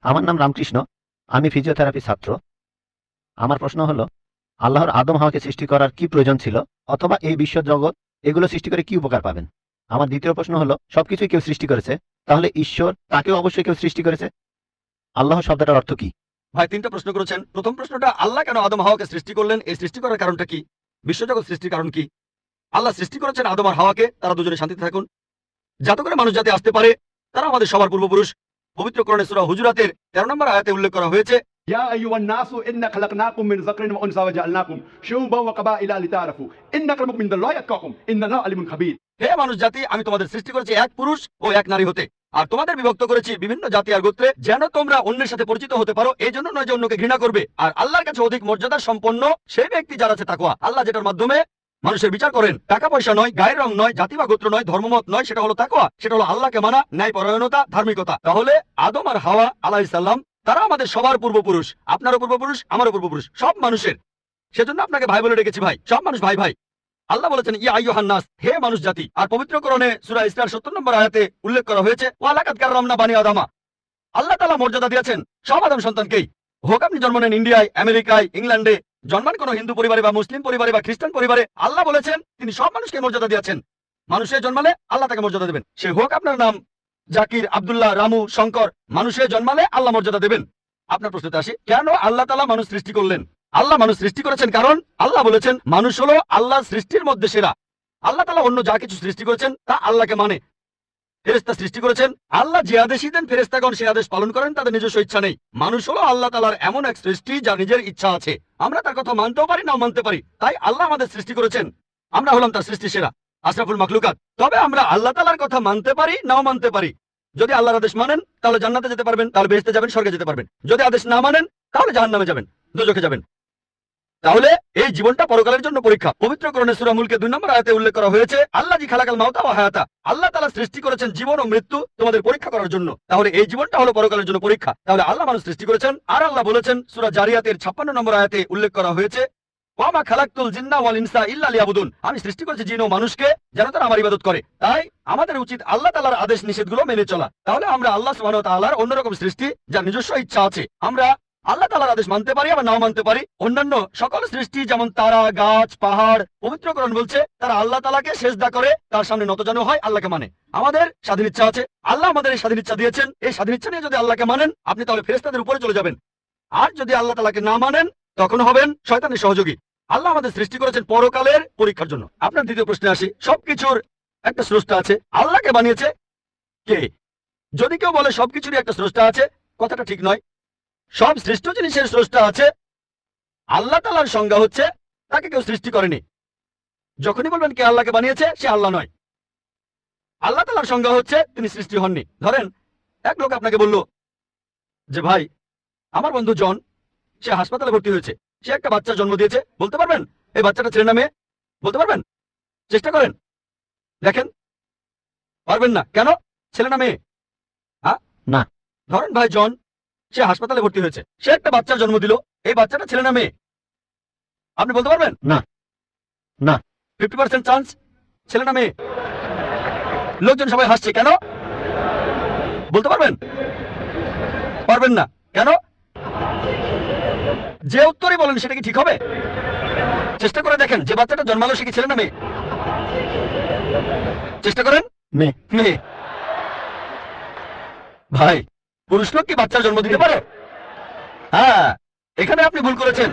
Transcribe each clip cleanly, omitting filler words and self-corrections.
আমার নাম রামকৃষ্ণ, আমি ফিজিওথেরাপি ছাত্র। আমার প্রশ্ন হলো, আল্লাহর আদম হাওয়াকে সৃষ্টি করার কি প্রয়োজন ছিল, অথবা এই বিশ্ব জগৎ এগুলো সৃষ্টি করে কি উপকার পাবেন? আমার দ্বিতীয় প্রশ্ন হলো, সবকিছুই কেউ সৃষ্টি করেছে, তাহলে ঈশ্বর তাকেও অবশ্যই কেউ সৃষ্টি করেছে। আল্লাহ শব্দটার অর্থ কি? ভাই 3টা প্রশ্ন করেছেন। প্রথম প্রশ্নটা, আল্লাহ কেন আদম হাওয়াকে সৃষ্টি করলেন? এই সৃষ্টি করার কারণটা কি? বিশ্বজগৎ সৃষ্টির কারণ কি? আল্লাহ সৃষ্টি করেছেন আদম আর হাওয়াকে, তারা দুজনে শান্তিতে থাকুন, যাতে করে মানুষ জাতি আসতে পারে। তারা আমাদের সবার পূর্বপুরুষ। পবিত্র কোরআনে সূরা হুজুরাতের 13 নম্বর আয়াতে উল্লেখ করা হয়েছে, يا أيها الناس إنا خلقناكم من ذكر وأنثى وجعلناكم شعوبا وقبائل لتعارفوا إن أكرمكم عند الله أتقاكم إن الله عليم خبير। হে মানুষ জাতি, আমি তোমাদের সৃষ্টি করেছি এক পুরুষ ও এক নারী হতে, আর তোমাদের বিভক্ত করেছি বিভিন্ন জাতি আর গোত্রে, যেন তোমরা অন্যের সাথে পরিচিত হতে পারো। এই জন্য নয় যে অন্যকে ঘৃণা করবে। আর আল্লাহর কাছে অধিক মর্যাদা সম্পন্ন সেই ব্যক্তি যার আছে তাকওয়া। আল্লাহ যেটার মাধ্যমে মানুষের বিচার করেন, টাকা পয়সা নয়, গায়ের রং নয়, জাতি বা গোত্র নয়, ধর্মমত নয়, সেটা হলো তাকওয়া। সেটা হলো আল্লাহকে মানা, ন্যায়পরায়ণতা, ধার্মিকতা। তাহলে আদম আর হাওয়া আলাইহিস সালাম তারা আমাদের সবার পূর্বপুরুষ, আপনারও পূর্বপুরুষ, আমারও পূর্বপুরুষ, সব মানুষের। সেজন্য আপনাকে ভাই বলে ডেকেছি। ভাই, সব মানুষ ভাই ভাই। আল্লাহ বলেছেন ইয়া আইয়ুহান নাস, হে মানুষ জাতি। আর পবিত্র কোরআনে সূরা ইসরার 70 নম্বর আয়াতে উল্লেখ করা হয়েছে, ওয়া লাকাদ কাররামনা বানি আদমা। আল্লাহ তাআলা মর্যাদা দিয়েছেন সব আদম সন্তানকেই। হোক আপনি জন্ম নেন ইন্ডিয়ায়, আমেরিকায়, ইংল্যান্ডে, জন্মান কোনো হিন্দু পরিবারে বা মুসলিম পরিবারে বা খ্রিস্টান পরিবারে, আল্লাহ বলেছেন তিনি সব মানুষকে মর্যাদা দিয়েছেন। মানুষের জন্মালে আল্লাহ তাকে মর্যাদা দেবেন। সে হোক আপনার নাম জাকির, আব্দুল্লাহ, রামু, শঙ্কর, মানুষের জন্মালে আল্লাহ মর্যাদা দেবেন। আপনার প্রশ্নতে আসি, কেন আল্লাহ তাআলা মানুষ সৃষ্টি করলেন? আল্লাহ মানুষ সৃষ্টি করেছেন কারণ আল্লাহ বলেছেন মানুষ হলো আল্লাহ সৃষ্টির মধ্যে সেরা। আল্লাহ তাআলা অন্য যা কিছু সৃষ্টি করেছেন তা আল্লাহকে মানে। ফেরেশতা সৃষ্টি করেছেন, আল্লাহ যে আদেশই দেন ফেরেশতাগণ সেই আদেশ পালন করেন, তাদের নিজস্ব ইচ্ছা নেই। মানুষ হলো আল্লাহ তাআলার এমন এক সৃষ্টি যার নিজের ইচ্ছা আছে। আমরা তার কথা মানতেও পারি নাও মানতে পারি, তাই আল্লাহ আমাদের সৃষ্টি করেছেন। আমরা হলাম তার সৃষ্টি সেরা, আশরাফুল মাখলুকাত। তবে আমরা আল্লাহ তাআলার কথা মানতে পারি নাও মানতে পারি। যদি আল্লাহর আদেশ মানেন তাহলে জান্নাতে যেতে পারবেন, তাহলে বেহেশতে যাবেন, স্বর্গে যেতে পারবেন। যদি আদেশ না মানেন তাহলে জাহান্নামে যাবেন, দোজখে যাবেন। তাহলে এই জীবনটা পরকালের জন্য পরীক্ষা। পবিত্র কোরআনে সূরা মুলকে 2 নম্বর আয়াতে উল্লেখ করা হয়েছে, আল্লাহ জি খালাকাল মাউতা ওয়া হায়াতা। আল্লাহ তাআলা সৃষ্টি করেছেন জীবন ও মৃত্যু তোমাদের পরীক্ষা করার জন্য। তাহলে এই জীবনটা হলো পরকালের জন্য পরীক্ষা। তাহলে আল্লাহ মানুষ সৃষ্টি করেছেন। আর আল্লাহ বলেছেন সূরা জারিয়াতের 56 নম্বর আয়াতে উল্লেখ করা হয়েছে, ওয়া মা খালাকতুল জিন্না ওয়াল ইনসা ইল্লা লিয়াবুদুন। আমি সৃষ্টি করেছি জিন ও মানুষকে যেন তারা আমার ইবাদত করে। তাই আমাদের উচিত আল্লাহ তাআলার আদেশ নিষেধগুলো মেনে চলা। তাহলে আমরা আল্লাহ সুবহানাহু ওয়া তাআলার অন্যরকম সৃষ্টি যার নিজস্ব ইচ্ছা আছে। আমরা আল্লাহ তাআলার আদেশ মানতে পারি আবার নাও মানতে পারি। অন্যান্য সকল সৃষ্টি যেমন তারা, গাছ, পাহাড়, পবিত্র কোরআন বলছে তারা আল্লাহ তাআলাকে সিজদা করে, তার সামনে নতজানু হয়, আল্লাহকে মানে। আমাদের স্বাধীন ইচ্ছা আছে, আল্লাহ আমাদের এই স্বাধীন ইচ্ছা দিয়েছেন। এই স্বাধীন ইচ্ছা নিয়ে যদি আল্লাহকে মানেন আপনি তাহলে ফেরেশতাদের উপরে চলে যাবেন। আর যদি আল্লাহ তাআলাকে না মানেন তখন হবেন শয়তানের সহযোগী। আল্লাহ আমাদের সৃষ্টি করেছেন পরকালের পরীক্ষার জন্য। আপনার দ্বিতীয় প্রশ্নে আসি, সবকিছুর একটা স্রষ্টা আছে, আল্লাহকে বানিয়েছে কে? যদি কেউ বলে সবকিছুরই একটা স্রষ্টা আছে, কথাটা ঠিক নয়। সব সৃষ্ট জিনিসের স্রষ্টা আছে। আল্লাহ তাআলার সংজ্ঞা হচ্ছে তাকে কেউ সৃষ্টি করেনি। যখনই বলবেন কে আল্লাহকে বানিয়েছে সে আল্লাহ নয়। আল্লাহ তাআলার সংজ্ঞা হচ্ছে তিনি সৃষ্টি হননি। ধরেন এক লোক আপনাকে বলল যে ভাই আমার বন্ধু জন, সে হাসপাতালে ভর্তি হয়েছে, সে একটা বাচ্চা জন্ম দিয়েছে। বলতে পারবেন এই বাচ্চাটা ছেলে না মেয়ে? বলতে পারবেন? চেষ্টা করেন, দেখেন। পারবেন না কেন? ছেলে না মেয়ে? হ্যাঁ না। ধরেন ভাই জন, সে হাসপাতালে ভর্তি হয়েছে, সে একটা বাচ্চার জন্ম দিল। এই বাচ্চাটা ছেলে না মেয়ে? আপনি বলতে পারবেন? না। না। 50% চান্স ছেলে না মেয়ে। লোকজন সবাই হাসছে কেন? বলতে পারবেন? পারবেন না কেন? যে উত্তরই বলেন সেটা কি ঠিক হবে? চেষ্টা করে দেখেন, যে বাচ্চাটা জন্মালো সে কি ছেলে না মেয়ে? চেষ্টা করেন। মেয়ে। মেয়ে। ভাই পুরুষ লোক কি বাচ্চার জন্ম দিতে পারে? হ্যাঁ, এখানে আপনি ভুল করেছেন।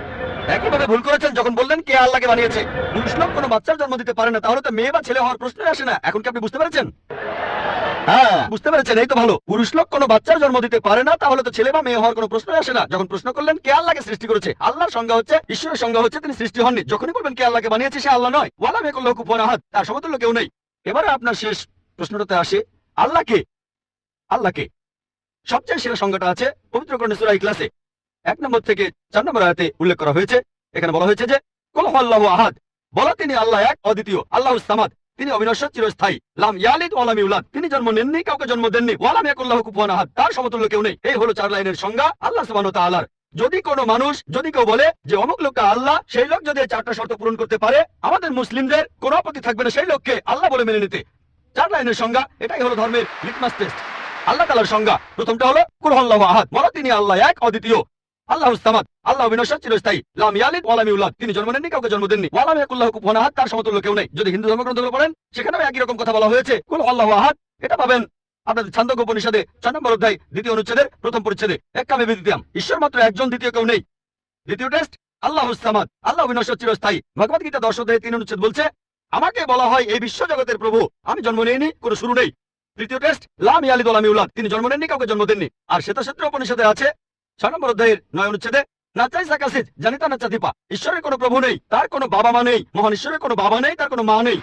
একইভাবে ভুল করেছেন যখন বললেন কে আল্লাহকে বানিয়েছে। পুরুষ লোক কোনো বাচ্চার জন্ম দিতে পারে না, তাহলে তো মেয়ে বা ছেলে হওয়ার প্রশ্নই আসে না। এখন কি আপনি বুঝতে পেরেছেন? হ্যাঁ বুঝতে পেরেছেন, এই তো ভালো। পুরুষ লোক কোনো বাচ্চার জন্ম দিতে পারে না, তাহলে তো ছেলে বা মেয়ে হওয়ার কোনো প্রশ্নই আসে না। যখন প্রশ্ন করলেন কে আল্লাহকে সৃষ্টি করেছে, আল্লাহর সংজ্ঞা হচ্ছে, ঈশ্বরের সংজ্ঞা হচ্ছে তিনি সৃষ্টি হননি। যখনই বলবেন কে আল্লাহকে বানিয়েছে সে আল্লাহ নয়। ওয়া লাম ইয়াকুল লাহু কুফুয়ান আহাদ, তার সমতুল্য কেউ নেই। এবারে আপনার শেষ প্রশ্নটাতে আসে, আল্লাহ কে? আল্লাহ কে? সবচেয়ে সেরা সংজ্ঞাটা আছে পবিত্র কোরআনে সূরা ইখলাসে 1 নম্বর থেকে 4 নম্বর আয়াতে উল্লেখ করা হয়েছে। এখানে বলা হয়েছে যে কুল হুয়াল্লাহু আহাদ, বলা তিনি আল্লাহ এক, অদ্বিতীয়। আল্লাহুস সামাদ, তিনি অবিনশ্বর, চিরস্থায়ী। লাম ইয়ালিদ ওয়া লাম ইউলাদ, তিনি জন্ম নেননি, কাউকে জন্ম দেননি। ওয়া লাম ইয়াকুল লাহু কুফুয়ান আহাদ, তার সমতুল্য কেউ নেই। এই হলো 4 লাইনের সংজ্ঞা আল্লাহ সুবহানাহু ওয়া তাআলার। যদি কোনো মানুষ, যদি কেউ বলে যে অমুক লোকটা আল্লাহ, সেই লোক যদি এই 4টা শর্ত পূরণ করতে পারে, আমাদের মুসলিমদের কোনো আপত্তি থাকবে না সেই লোককে আল্লাহ বলে মেনে নিতে। 4 লাইনের সংজ্ঞা, এটাই হলো ধর্মের লিটমাস টেস্ট। আল্লাহ তাআলার সংজ্ঞা। প্রথমটা হলো কুল হুয়াল্লাহু আহাদ, বলো তিনি আল্লাহ এক, অদ্বিতীয়। আল্লাহুস সামাদ, আল্লাহ বিনশ্বর, চিরস্থায়ী। লাম ইয়ালিদ ওয়া লাম ইউলাদ, তিনি জন্ম নেননি, কাউকে জন্ম দেননি। ওয়া লাম ইয়াকুল লাহু কুফুয়ান আহাদ, তার সমতুল্য কেউ নেই। যদি হিন্দু ধর্মগ্রন্থগুলো পড়েন সেখানেও একই রকম কথা বলা হয়েছে, কুল হুয়াল্লাহু আহাদ। এটা পাবেন আপনাদের ছান্দোক্য উপনিষদে 6 নম্বর অধ্যায় 2য় অনুচ্ছেদের প্রথম পরিচ্ছেদে। এক্কামে বিদ্যুতিয়াম, ঈশ্বর মাত্র একজন, দ্বিতীয় কেউ নেই। দ্বিতীয় টেস্ট আল্লাহুস সামাদ, আল্লাহ বিনশ্বর, চিরস্থায়ী। ভগবদ গীতা 10 অধ্যায় 3 অনুচ্ছেদ বলছে, আমাকে বলা হয় এই বিশ্ব জগতের প্রভু, আমি জন্ম নেইনি, কোনো শুরু নেই। তৃতীয় টেস্ট লাম ইয়ালিদ ওয়া লাম ইউলাদ, তিনি জন্ম নেননি, কাউকে জন্ম দেননি। আর শ্বেতক্ষেত্র উপনিষদে আছে 6 নম্বর অধ্যায়ের 9 অনুচ্ছেদে, নাচাই সাকাসিদ জানিতা নাচাতিপা, ঈশ্বরের কোনো প্রভু নেই, তার কোনো বাবা মা নেই। মহান ঈশ্বরের কোনো বাবা নেই, তার কোনো মা নেই।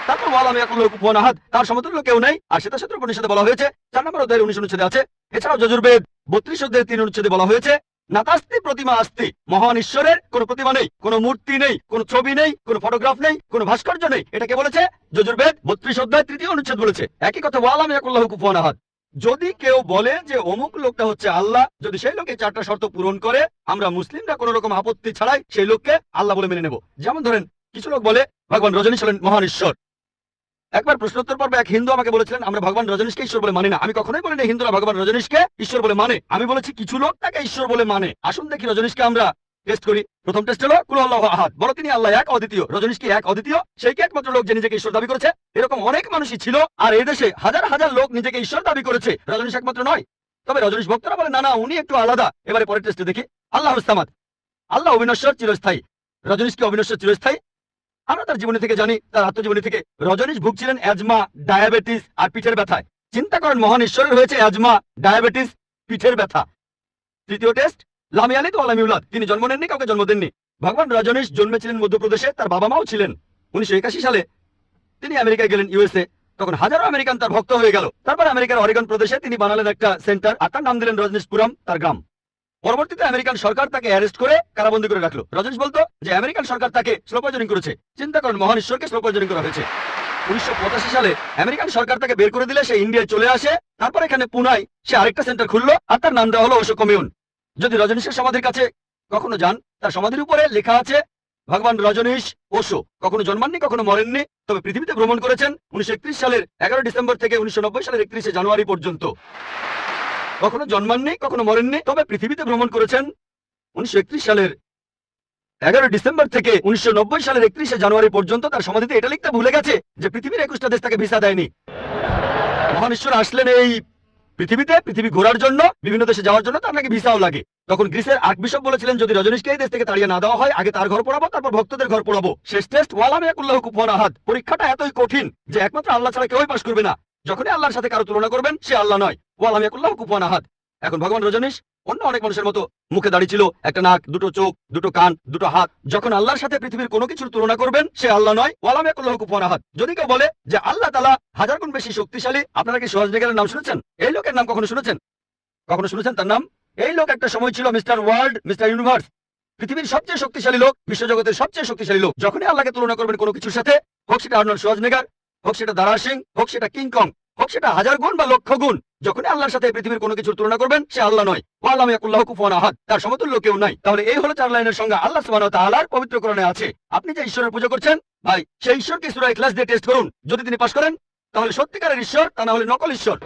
তারপর ওয়া লাম ইয়াকুল লাহু কুফুয়ান আহাদ, তার সমতুল্য কেউ নেই। আর শ্বেতক্ষেত্র উপনিষদে বলা হয়েছে 4 নম্বর অধ্যায়ের 19 অনুচ্ছেদে আছে। এছাড়াও যজুর্বেদ 32 অধ্যায়ের 3 অনুচ্ছেদে বলা হয়েছে, নাতাস্তি প্রতিমা আস্তি, মহান ঈশ্বরের কোনো প্রতিমা নেই, কোনো মূর্তি নেই, কোনো ছবি নেই, কোনো ফটোগ্রাফ নেই, কোনো ভাস্কর্য নেই। এটা কে বলেছে? যজুর্বেদ 32 অধ্যায় 3 অনুচ্ছেদ বলেছে। একই কথা ওয়া লাম ইয়াকুল লাহু কুফুয়ান আহাদ। যদি কেউ বলে যে অমুক লোকটা হচ্ছে আল্লাহ, যদি সেই লোকে 4টা শর্ত পূরণ করে, আমরা মুসলিমরা কোনো রকম আপত্তি ছাড়াই সেই লোককে আল্লাহ বলে মেনে নেব। যেমন ধরেন, কিছু লোক বলে ভগবান রজনীশ হলেন মহান ঈশ্বর। একবার প্রশ্নোত্তর পর্বে এক হিন্দু আমাকে বলেছিলেন, আমরা ভগবান রজনীশকে ঈশ্বর বলে মানি না। আমি কখনোই বলিনি হিন্দুরা ভগবান রজনীশকে ঈশ্বর বলে মানে। আমি বলেছি কিছু লোক তাকে ঈশ্বর বলে মানে। আসুন দেখি রজনীশকে আমরা টেস্ট করি। প্রথম টেস্ট হলো কুল হুয়াল্লাহু আহাদ, বলো তিনি আল্লাহ এক, অদ্বিতীয়। রজনীশ কি এক, অদ্বিতীয়? সেই কি একমাত্র লোক যে নিজেকে ঈশ্বর দাবি করেছে? এরকম অনেক মানুষই ছিল, আর এই দেশে হাজার হাজার লোক নিজেকে ঈশ্বর দাবি করেছে। রজনীশ একমাত্র নয়। তবে রজনীশ ভক্তরা বলে না না, উনি একটু আলাদা। এবারে পরের টেস্টে দেখি। আল্লাহুস সামাদ, আল্লাহ অবিনশ্বর, চিরস্থায়ী। রজনীশ কি অবিনশ্বর, চিরস্থায়ী? আমরা তার জীবনী থেকে জানি, তার আত্মজীবনী থেকে, রজনীশ ভুগছিলেন অ্যাজমা, ডায়াবেটিস আর পিঠের ব্যথায়। চিন্তা করেন, মহান ঈশ্বরের হয়েছে অ্যাজমা, ডায়াবেটিস, পিঠের ব্যথা। তৃতীয় টেস্ট লাম ইয়ালিদ ওয়া লাম ইউলাদ, তিনি জন্ম নেননি, কাউকে জন্ম দেননি। ভগবান রজনীশ জন্মেছিলেন মধ্যপ্রদেশে, তার বাবা মাও ছিলেন। 1981 সালে তিনি আমেরিকায় গেলেন, ইউএসএ। তখন হাজারো আমেরিকান তার ভক্ত হয়ে গেল। তারপর আমেরিকার অরেগন প্রদেশে তিনি বানালেন একটা সেন্টার, আর তার নাম দিলেন রজনীশপুরম, তার গ্রাম। পরবর্তীতে আমেরিকান সরকার তাকে অ্যারেস্ট করে কারাবন্দী করে রাখলো। রজনীশ বলতো যে আমেরিকান সরকার তাকে স্লো পয়জনিং করেছে। চিন্তা করেন, মহান ঈশ্বরকে স্লো পয়জনিং করা হয়েছে। 1985 সালে আমেরিকান সরকার তাকে বের করে দিলে সে ইন্ডিয়ায় চলে আসে। তারপর এখানে পুনায় সে আরেকটা সেন্টার খুললো, আর তার নাম দেওয়া হলো ওশো কমিউন। যদি রজনীশের সমাধির কাছে কখনো যান, তার সমাধির উপরে লেখা আছে ভগবান রজনীশ ওশো কখনো জন্মাননি, কখনো মরেননি, তবে পৃথিবীতে ভ্রমণ করেছেন 1931 সালের 11 ডিসেম্বর থেকে 1990 সালের 31 জানুয়ারি পর্যন্ত। কখনো জন্মাননি, কখনো মরেননি, তবে পৃথিবীতে ভ্রমণ করেছেন 1931 সালের 11 ডিসেম্বর থেকে 1990 সালের 31 জানুয়ারি পর্যন্ত। তার সমাধিতে এটা লিখতে ভুলে গেছে যে পৃথিবীর 21টা দেশ তাকে ভিসা দেয়নি। মহান ঈশ্বর আসলেন এই পৃথিবীতে পৃথিবী ঘোরার জন্য, বিভিন্ন দেশে যাওয়ার জন্য তার নাকি ভিসাও লাগে। তখন গ্রিসের আর্কবিশপ বলেছিলেন, যদি রজনীশকে এই দেশ থেকে তাড়িয়ে না দেওয়া হয়, আগে তার ঘর পড়াবো, তারপর ভক্তদের ঘর পড়াবো। শেষ টেস্ট ওয়া লাম ইয়াকুল লাহু কুফুয়ান আহাদ। পরীক্ষাটা এতই কঠিন যে একমাত্র আল্লাহ ছাড়া কেউই পাশ করবে না। যখনই আল্লাহর সাথে কারো তুলনা করবেন, সে আল্লাহ নয়। ওয়া লাম ইয়াকুল লাহু কুফুয়ান আহাদ। এখন ভগবান রজনীশ অন্য অনেক মানুষের মতো মুখে দাড়ি ছিল, একটা নাক, দুটো চোখ, দুটো কান, দুটো হাত। যখন আল্লাহর সাথে পৃথিবীর কোনো কিছুর তুলনা করবেন, সে আল্লাহ নয়। ওয়া লাম ইয়াকুল লাহু কুফুয়ান আহাদ। যদি কেউ বলে যে আল্লাহ তাআলা হাজার গুণ বেশি শক্তিশালী, আপনারা কি সোয়াজনেগারের নাম শুনেছেন? এই লোকের নাম কখনো শুনেছেন? কখনো শুনেছেন তার নাম? এই লোক একটা সময় ছিল মিস্টার ওয়ার্ল্ড, মিস্টার ইউনিভার্স, পৃথিবীর সবচেয়ে শক্তিশালী লোক, বিশ্বজগতের সবচেয়ে শক্তিশালী লোক। যখনই আল্লাহকে তুলনা করবেন কোনো কিছুর সাথে, হোক সেটা আর্নল্ড সোয়াজনেগার, হোক সেটা দারা সিং, হোক সেটা কিং কং, হোক সেটা হাজার গুণ বা লক্ষ গুণ, যখনই আল্লাহর সাথে পৃথিবীর কোনো কিছুর তুলনা করবেন, সে আল্লাহ নয়। ওয়া লাম ইয়াকুল লাহু কুফুয়ান আহাদ। তার সমতুল্য কেউ নাই। তাহলে এই হলো 4 লাইনের সংজ্ঞা আল্লাহ সুবহানাহু ওয়া তাআলার পবিত্র কোরআনে আছে। আপনি যে ঈশ্বরের পূজা করছেন, ভাই, সেই ঈশ্বরকে সূরা ইখলাস দিয়ে টেস্ট করুন। যদি তিনি পাশ করেন, তাহলে সত্যিকারের ঈশ্বর, তা না হলে নকল ঈশ্বর।